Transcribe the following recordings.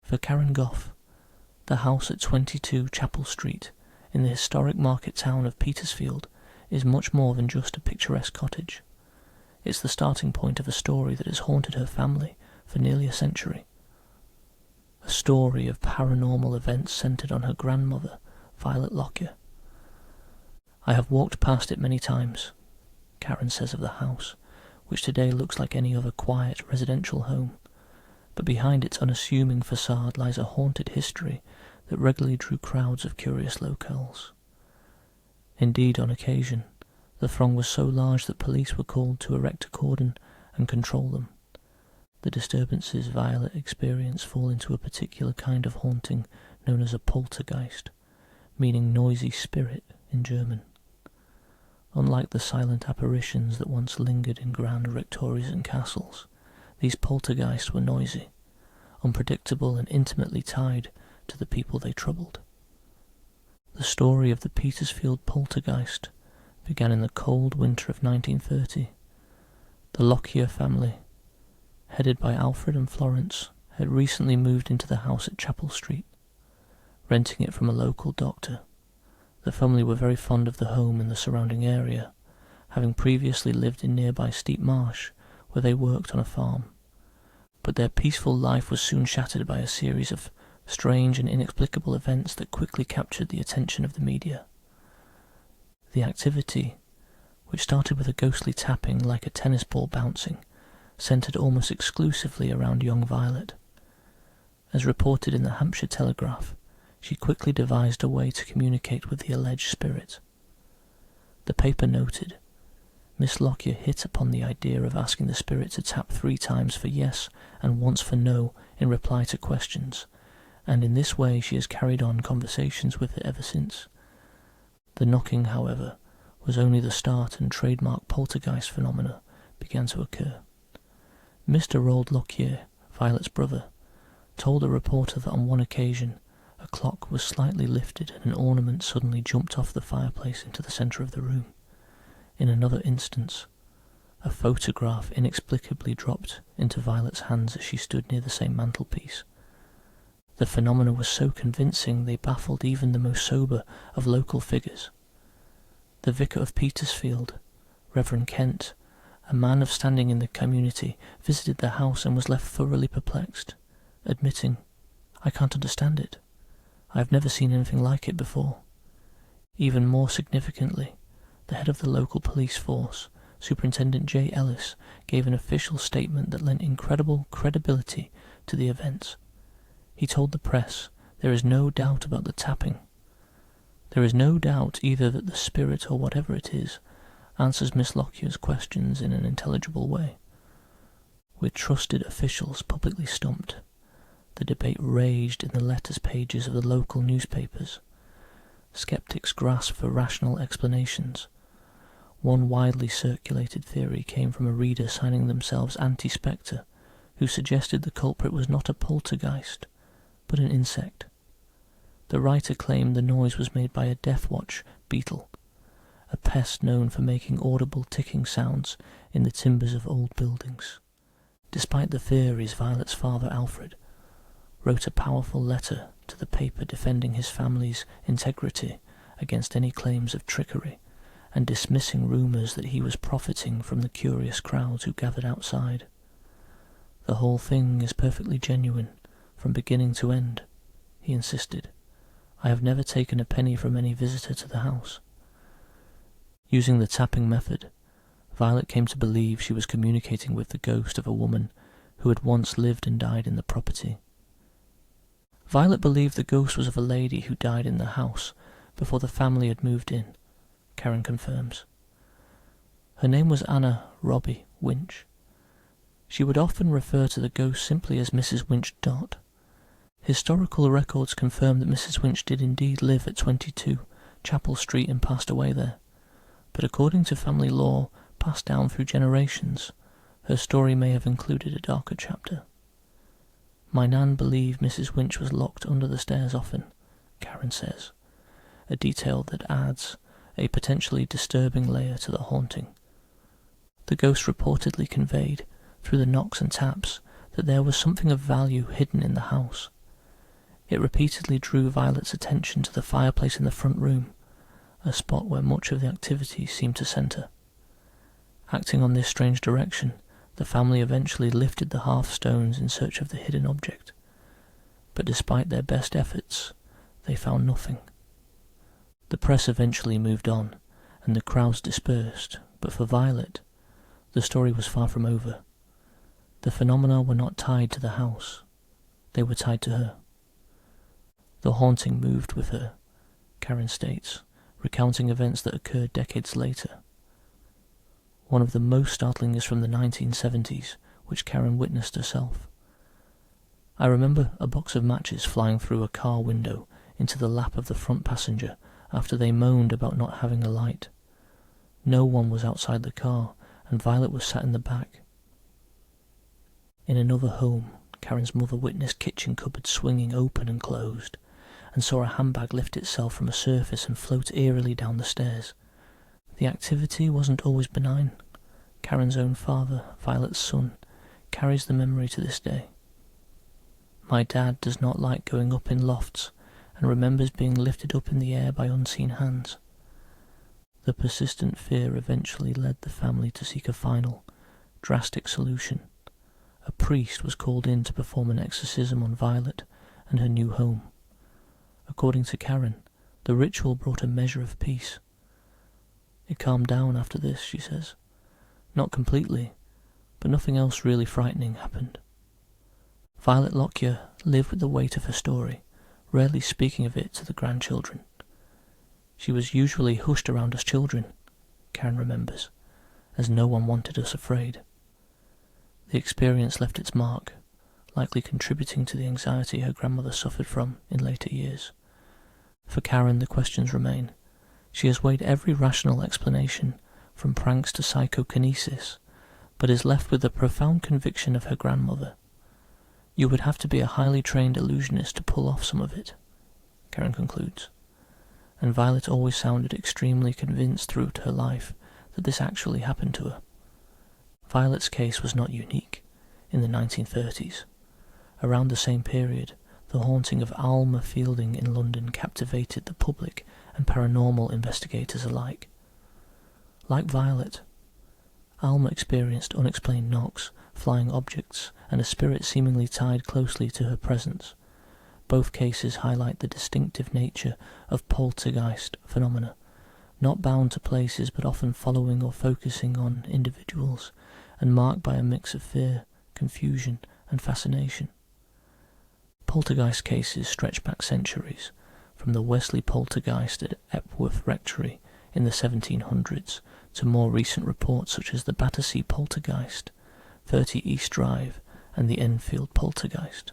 For Karen Goffe, the house at 22 Chapel Street in the historic market town of Petersfield is much more than just a picturesque cottage. It's the starting point of a story that has haunted her family for nearly a century. A story of paranormal events centred on her grandmother, Violet Lockyer. I have walked past it many times, Karen says of the house, which today looks like any other quiet residential home, but behind its unassuming facade lies a haunted history that regularly drew crowds of curious locals. Indeed, on occasion, the throng was so large that police were called to erect a cordon and control them. The disturbances Violet experienced fall into a particular kind of haunting known as a poltergeist, meaning noisy spirit in German. Unlike the silent apparitions that once lingered in grand rectories and castles, these poltergeists were noisy, unpredictable and intimately tied to the people they troubled. The story of the Petersfield Poltergeist began in the cold winter of 1930. The Lockyer family, headed by Alfred and Florence, had recently moved into the house at Chapel Street, renting it from a local doctor. The family were very fond of the home and the surrounding area, having previously lived in nearby Steep Marsh, where they worked on a farm. But their peaceful life was soon shattered by a series of strange and inexplicable events that quickly captured the attention of the media. The activity, which started with a ghostly tapping like a tennis ball bouncing, centred almost exclusively around young Violet. As reported in the Hampshire Telegraph, she quickly devised a way to communicate with the alleged spirit. The paper noted, Miss Lockyer hit upon the idea of asking the spirit to tap 3 times for yes and once for no in reply to questions, and in this way she has carried on conversations with it ever since. The knocking, however, was only the start, and trademark poltergeist phenomena began to occur. Mr. Roald Lockyer, Violet's brother, told a reporter that on one occasion a clock was slightly lifted and an ornament suddenly jumped off the fireplace into the centre of the room. In another instance, a photograph inexplicably dropped into Violet's hands as she stood near the same mantelpiece. The phenomena was so convincing they baffled even the most sober of local figures. The vicar of Petersfield, Reverend Kent, a man of standing in the community, visited the house and was left thoroughly perplexed, admitting, "I can't understand it. I have never seen anything like it before." Even more significantly, the head of the local police force, Superintendent J. Ellis, gave an official statement that lent incredible credibility to the events. He told the press, "There is no doubt about the tapping. There is no doubt either that the spirit, or whatever it is, answers Miss Lockyer's questions in an intelligible way." With trusted officials publicly stumped, the debate raged in the letters pages of the local newspapers. Skeptics grasped for rational explanations. One widely circulated theory came from a reader signing themselves Anti-Spectre, who suggested the culprit was not a poltergeist, but an insect. The writer claimed the noise was made by a death watch beetle, a pest known for making audible ticking sounds in the timbers of old buildings. Despite the theories, Violet's father, Alfred, wrote a powerful letter to the paper defending his family's integrity against any claims of trickery, and dismissing rumours that he was profiting from the curious crowds who gathered outside. "The whole thing is perfectly genuine, from beginning to end," he insisted. "I have never taken a penny from any visitor to the house." Using the tapping method, Violet came to believe she was communicating with the ghost of a woman who had once lived and died in the property. Violet believed the ghost was of a lady who died in the house before the family had moved in, Karen confirms. Her name was Anna Robbie Winch. She would often refer to the ghost simply as Mrs. Winch Dot. Historical records confirm that Mrs. Winch did indeed live at 22 Chapel Street and passed away there, but according to family lore passed down through generations, her story may have included a darker chapter. "My nan believed Mrs. Winch was locked under the stairs often," Karen says, a detail that adds a potentially disturbing layer to the haunting. The ghost reportedly conveyed, through the knocks and taps, that there was something of value hidden in the house, It repeatedly drew Violet's attention to the fireplace in the front room, a spot where much of the activity seemed to centre. Acting on this strange direction, the family eventually lifted the hearthstones in search of the hidden object, but despite their best efforts, they found nothing. The press eventually moved on, and the crowds dispersed, but for Violet, the story was far from over. The phenomena were not tied to the house, they were tied to her. The haunting moved with her, Karen states, recounting events that occurred decades later. One of the most startling is from the 1970s, which Karen witnessed herself. I remember a box of matches flying through a car window into the lap of the front passenger after they moaned about not having a light. No one was outside the car, and Violet was sat in the back. In another home, Karen's mother witnessed kitchen cupboards swinging open and closed, and saw a handbag lift itself from a surface and float eerily down the stairs. The activity wasn't always benign. Karen's own father, Violet's son, carries the memory to this day. My dad does not like going up in lofts, and remembers being lifted up in the air by unseen hands. The persistent fear eventually led the family to seek a final, drastic solution. A priest was called in to perform an exorcism on Violet and her new home. According to Karen, the ritual brought a measure of peace. It calmed down after this, she says. Not completely, but nothing else really frightening happened. Violet Lockyer lived with the weight of her story, rarely speaking of it to the grandchildren. She was usually hushed around us children, Karen remembers, as no one wanted us afraid. The experience left its mark, likely contributing to the anxiety her grandmother suffered from in later years. For Karen, the questions remain. She has weighed every rational explanation, from pranks to psychokinesis, but is left with the profound conviction of her grandmother. You would have to be a highly trained illusionist to pull off some of it, Karen concludes. And Violet always sounded extremely convinced throughout her life that this actually happened to her. Violet's case was not unique. In the 1930s, around the same period, the haunting of Alma Fielding in London captivated the public and paranormal investigators alike. Like Violet, Alma experienced unexplained knocks, flying objects, and a spirit seemingly tied closely to her presence. Both cases highlight the distinctive nature of poltergeist phenomena, not bound to places but often following or focusing on individuals, and marked by a mix of fear, confusion, and fascination. Poltergeist cases stretch back centuries, from the Wesley poltergeist at Epworth Rectory in the 1700s to more recent reports such as the Battersea poltergeist, 30 East Drive, and the Enfield poltergeist.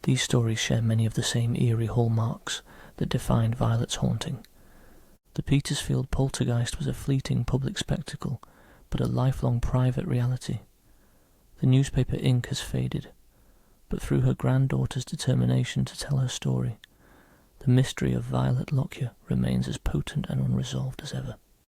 These stories share many of the same eerie hallmarks that defined Violet's haunting. The Petersfield poltergeist was a fleeting public spectacle, but a lifelong private reality. The newspaper ink has faded, but through her granddaughter's determination to tell her story, the mystery of Violet Lockyer remains as potent and unresolved as ever.